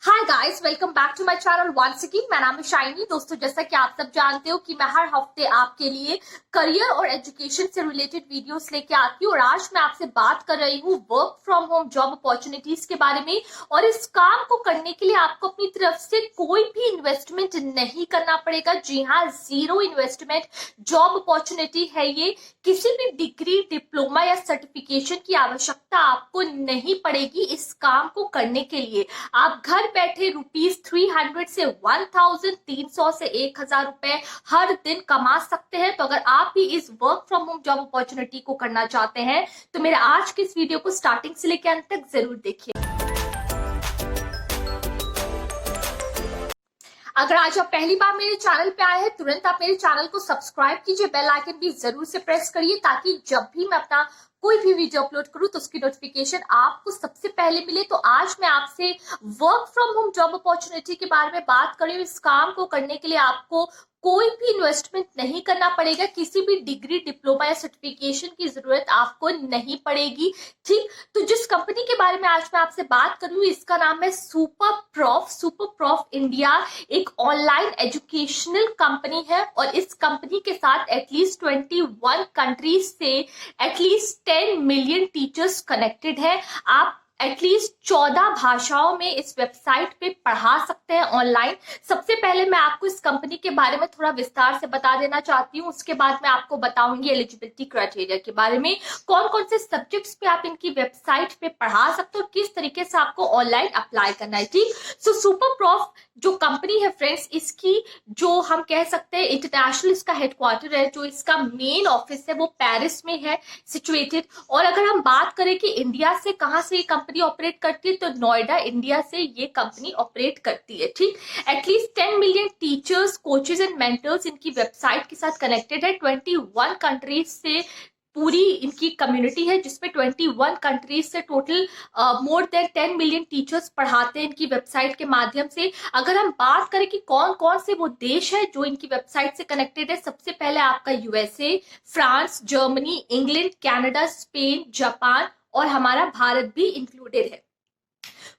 Hi guys, welcome back to my channel once again. मेरा नाम है शाइनी। दोस्तों, जैसा कि आप सब जानते हो कि मैं हर हफ्ते आपके लिए करियर और एजुकेशन से रिलेटेड वीडियोस लेके आती हूँ और आज मैं आपसे बात कर रही हूँ work from home job opportunities के बारे में। और इस काम को करने के लिए आपको अपनी तरफ से कोई भी इन्वेस्टमेंट नहीं करना पड़ेगा। जी हाँ, जीरो इन्वेस्टमेंट जॉब अपॉर्चुनिटी है ये। किसी भी डिग्री, डिप्लोमा या सर्टिफिकेशन की आवश्यकता आपको नहीं पड़ेगी इस काम को करने के लिए। आप घर बैठे ₹300 से 1300 से 1000 रुपए हर दिन कमा सकते हैं। तो अगर आप भी इस work from home job opportunity को करना चाहते हैं तो मेरे आज की इस वीडियो को स्टार्टिंग से लेकर अंत तक जरूर देखिए। अगर आज आप पहली बार मेरे चैनल पे आए हैं, तुरंत आप मेरे चैनल को सब्सक्राइब कीजिए, बेल आइकन भी जरूर से प्रेस करिए ताकि जब भी मैं अपना कोई भी वीडियो अपलोड करूं तो उसकी नोटिफिकेशन आपको सबसे पहले मिले। तो आज मैं आपसे work from home job opportunity के बारे में बात कर रही हूँ। इस काम को करने के लिए आपको कोई भी इन्वेस्टमेंट नहीं करना पड़ेगा। किसी भी डिग्री, डिप्लोमा या सर्टिफिकेशन की जरूरत आपको नहीं पड़ेगी। ठीक, तो जिस कंपनी के बारे में आज मैं आपसे बात कर रही हूँ इसका नाम है super prof. Super prof India एक ऑनलाइन एजुकेशनल कंपनी है और इस कंपनी के साथ एटलीस्ट 21 कंट्रीज से एटलीस्ट 10 मिलियन टीचर्स कनेक्टेड है। आप एटलीस्ट 14 भाषाओं में इस वेबसाइट पे पढ़ा सकते हैं ऑनलाइन। सबसे पहले मैं आपको इस कंपनी के बारे में थोड़ा विस्तार से बता देना चाहती हूँ। उसके बाद मैं आपको बताऊंगी एलिजिबिलिटी क्राइटेरिया के बारे में, कौन कौन से सब्जेक्ट्स पे आप इनकी वेबसाइट पे पढ़ा सकते हो और किस तरीके से आपको ऑनलाइन अप्लाई करना है। ठीक, सो सुपर प्रॉफ जो कंपनी है फ्रेंड्स, इसकी जो हम कह सकते हैं इंटरनेशनल इसका हेडक्वार्टर है, जो इसका मेन ऑफिस है वो पेरिस में है सिचुएटेड। और अगर हम बात करें कि इंडिया से कहाँ से ये कंपनी ऑपरेट करती है तो नोएडा, इंडिया से ये कंपनी ऑपरेट करती है। ठीक, at least 10 million teachers, coaches and mentors इनकी वेबसाइट के साथ कनेक्टेड है। 21 कंट्रीज से पूरी इनकी कम्युनिटी है जिसमें 21 कंट्रीज से total more than 10 million teachers पढ़ाते हैं इनकी वेबसाइट के माध्यम से। अगर हम बात करें कि कौन कौन से वो देश है जो इनकी वेबसाइट से कनेक्टेड है, सबसे पहले आपका USA, France, Germany, England, Canada, Spain, Japan और हमारा भारत भी इंक्लूडेड है।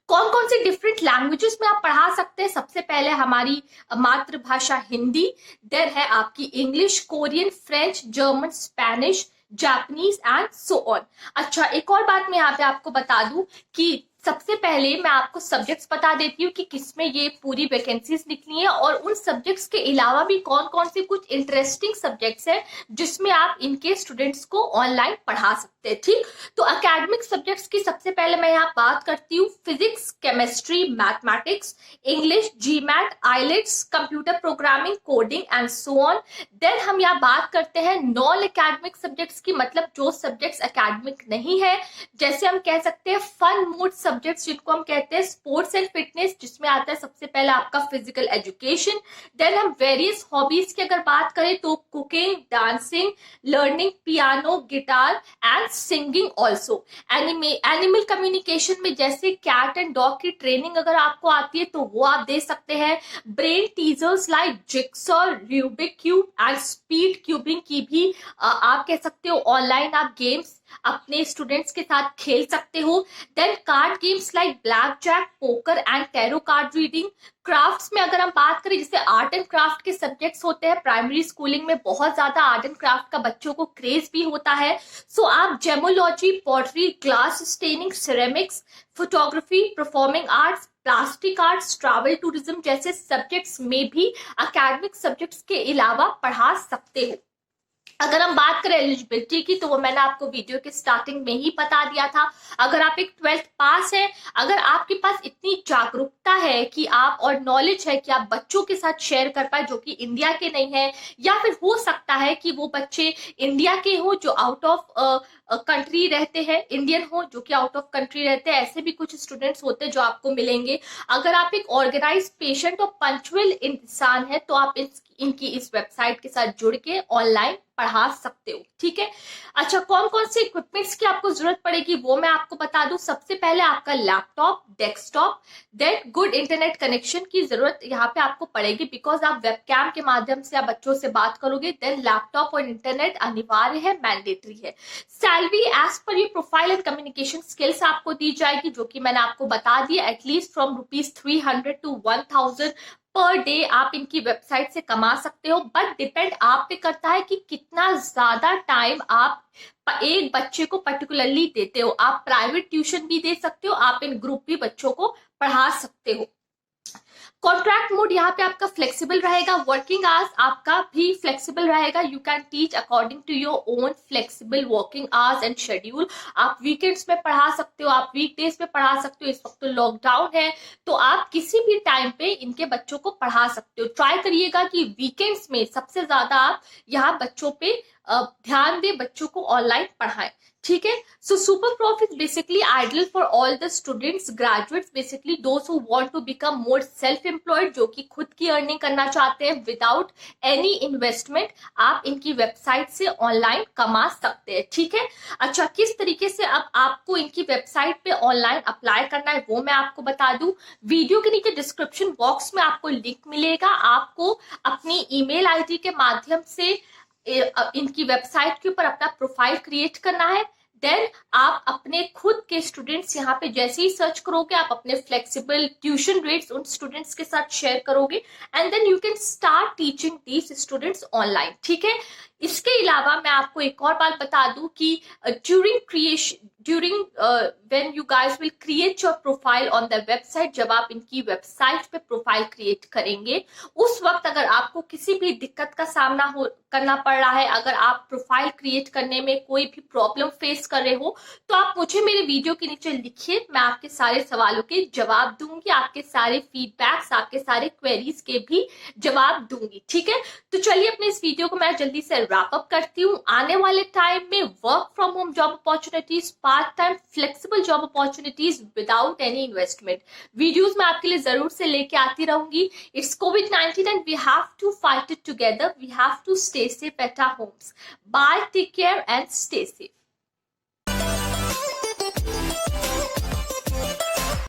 कौन कौन से डिफरेंट लैंग्वेजेस में आप पढ़ा सकते हैं, सबसे पहले हमारी मातृभाषा हिंदी, देन है आपकी English, Korean, French, German, Spanish, Japanese and so on. अच्छा, एक और बात मैं यहाँ पे आपको बता दूं कि सबसे पहले मैं आपको सब्जेक्ट्स बता देती हूँ कि किसमें ये पूरी वैकेंसीज निकली है और उन सब्जेक्ट्स के अलावा भी कौन कौन से कुछ इंटरेस्टिंग सब्जेक्ट्स हैं जिसमें आप इनके स्टूडेंट्स को ऑनलाइन पढ़ा सकते हैं। ठीक, तो एकेडमिक सब्जेक्ट्स की सबसे पहले मैं यहाँ बात करती हूँ physics, chemistry, mathematics, English, GMAT, IELTS, computer programming, coding and so on. Then हम यहाँ बात करते हैं नॉन एकेडमिक सब्जेक्ट्स की, मतलब जो सब्जेक्ट्स एकेडमिक नहीं है, जैसे हम कह सकते हैं फन मूड सब्जेक्ट्स जिनको हम कहते हैं स्पोर्ट्स एंड फिटनेस, जिसमें आता है सबसे पहले आपका फिजिकल एजुकेशन। देन हम वेरियस हॉबीज की अगर बात करें तो cooking, dancing, learning piano, guitar and singing also. Animal communication में जैसे कैट एंड डॉग की ट्रेनिंग अगर आपको आती है तो वो आप दे सकते हैं। Brain teasers like jigsaw, Rubik cube and speed cubing की भी आप कह सकते हो ऑनलाइन आप गेम्स अपने स्टूडेंट्स के साथ खेल सकते हो। Then card games like blackjack, poker and tarot card reading. Crafts में अगर हम बात करें, जैसे आर्ट एंड क्राफ्ट के सब्जेक्ट्स होते हैं, प्राइमरी स्कूलिंग में बहुत ज्यादा आर्ट एंड क्राफ्ट का बच्चों को क्रेज भी होता है। सो आप gemmology, pottery, glass staining, ceramics, photography, performing arts, plastic arts, travel tourism जैसे सब्जेक्ट्स में भी एकेडमिक सब्जेक्ट्स के अलावा पढ़ा सकते हो। अगर हम बात करें एलिजिबिलिटी की तो वो मैंने आपको वीडियो के स्टार्टिंग में ही बता दिया था। अगर आप एक 12th पास है, अगर आपके पास इतनी जागरूकता है कि आप और नॉलेज है कि आप बच्चों के साथ शेयर कर पाए जो कि इंडिया के नहीं है, या फिर हो सकता है कि वो बच्चे इंडिया के हो जो आउट ऑफ कंट्री रहते हैं, इंडियन हो जो कि आउट ऑफ कंट्री रहते हैं, ऐसे भी कुछ स्टूडेंट्स होते हैं जो आपको मिलेंगे। अगर आप एक ऑर्गेनाइज, पेशेंट और पंक्चुअल इंसान है तो आप इनकी इस वेबसाइट के साथ जुड़ के ऑनलाइन पढ़ा सकते हो। ठीक है, अच्छा कौन कौन से इक्विपमेंट्स की आपको जरूरत पड़ेगी वो मैं आपको बता दूं। सबसे पहले आपका laptop, desktop, then good internet connection की जरूरत यहाँ पे आपको पड़ेगी, बिकॉज आप वेबकैम के माध्यम से आप बच्चों से बात करोगे। देन लैपटॉप और इंटरनेट अनिवार्य है, मैंडेटरी है। Salary as per your profile and communication skills आपको दी जाएगी, जो कि मैंने आपको बता दिया, at least from ₹300 to 1000 per day आप इनकी वेबसाइट से कमा सकते हो। बट डिपेंड आप पे करता है कि कितना ज्यादा टाइम आप एक बच्चे को पर्टिकुलरली देते हो। आप प्राइवेट ट्यूशन भी दे सकते हो, आप इन ग्रुप भी बच्चों को पढ़ा सकते हो। कॉन्ट्रैक्ट मोड यहाँ पे आपका फ्लेक्सिबल रहेगा, वर्किंग आवर्स आपका भी फ्लेक्सिबल रहेगा। You can teach according to your own flexible working hours and schedule. आप वीकेंड्स में पढ़ा सकते हो, आप वीकडेज में पढ़ा सकते हो। इस वक्त तो लॉकडाउन है, तो आप किसी भी टाइम पे इनके बच्चों को पढ़ा सकते हो। ट्राई करिएगा कि वीकेंड्स में सबसे ज्यादा आप यहाँ बच्चों पे ध्यान दे, बच्चों को ऑनलाइन पढ़ाएं। ठीक है, so Super Prof is basically ideal for all the students, graduates, basically those who want to become more self employed, जो कि खुद की अर्निंग करना चाहते हैं विदाउट एनी इन्वेस्टमेंट। आप इनकी वेबसाइट से ऑनलाइन कमा सकते हैं। ठीक है, अच्छा किस तरीके से अब आपको इनकी वेबसाइट पे ऑनलाइन अप्लाई करना है वो मैं आपको बता दूं। वीडियो के नीचे डिस्क्रिप्शन बॉक्स में आपको लिंक मिलेगा, आपको अपनी ईमेल आईडी के माध्यम से इनकी वेबसाइट के ऊपर अपना प्रोफाइल क्रिएट करना है। देन आप अपने खुद के स्टूडेंट्स यहाँ पे जैसे ही सर्च करोगे, आप अपने फ्लेक्सिबल ट्यूशन रेट्स उन स्टूडेंट्स के साथ शेयर करोगे, and then you can start teaching these students online. ठीक है, इसके अलावा मैं आपको एक और बात बता दूं कि during when you guys will create your profile on the website, जब आप इनकी वेबसाइट पे प्रोफाइल क्रिएट करेंगे उस वक्त अगर आपको किसी भी दिक्कत का सामना करना पड़ रहा है, अगर आप प्रोफाइल क्रिएट करने में कोई भी प्रॉब्लम फेस कर रहे हो, तो आप मुझे मेरे वीडियो के नीचे लिखिए, मैं आपके सारे सवालों के जवाब दूंगी, आपके सारे फीडबैक्स, आपके सारे क्वेरीज के भी जवाब दूंगी। ठीक है, तो चलिए अपने इस वीडियो को मैं जल्दी से रैप अप करती हूँ। आने वाले टाइम में work from home job opportunities, part time flexible job opportunities without any investment videos मैं आपके लिए जरूर से लेके आती रहूंगी। It's COVID-19 and we have to fight it together, we have to stay safe at our homes. Bye, take care and stay safe.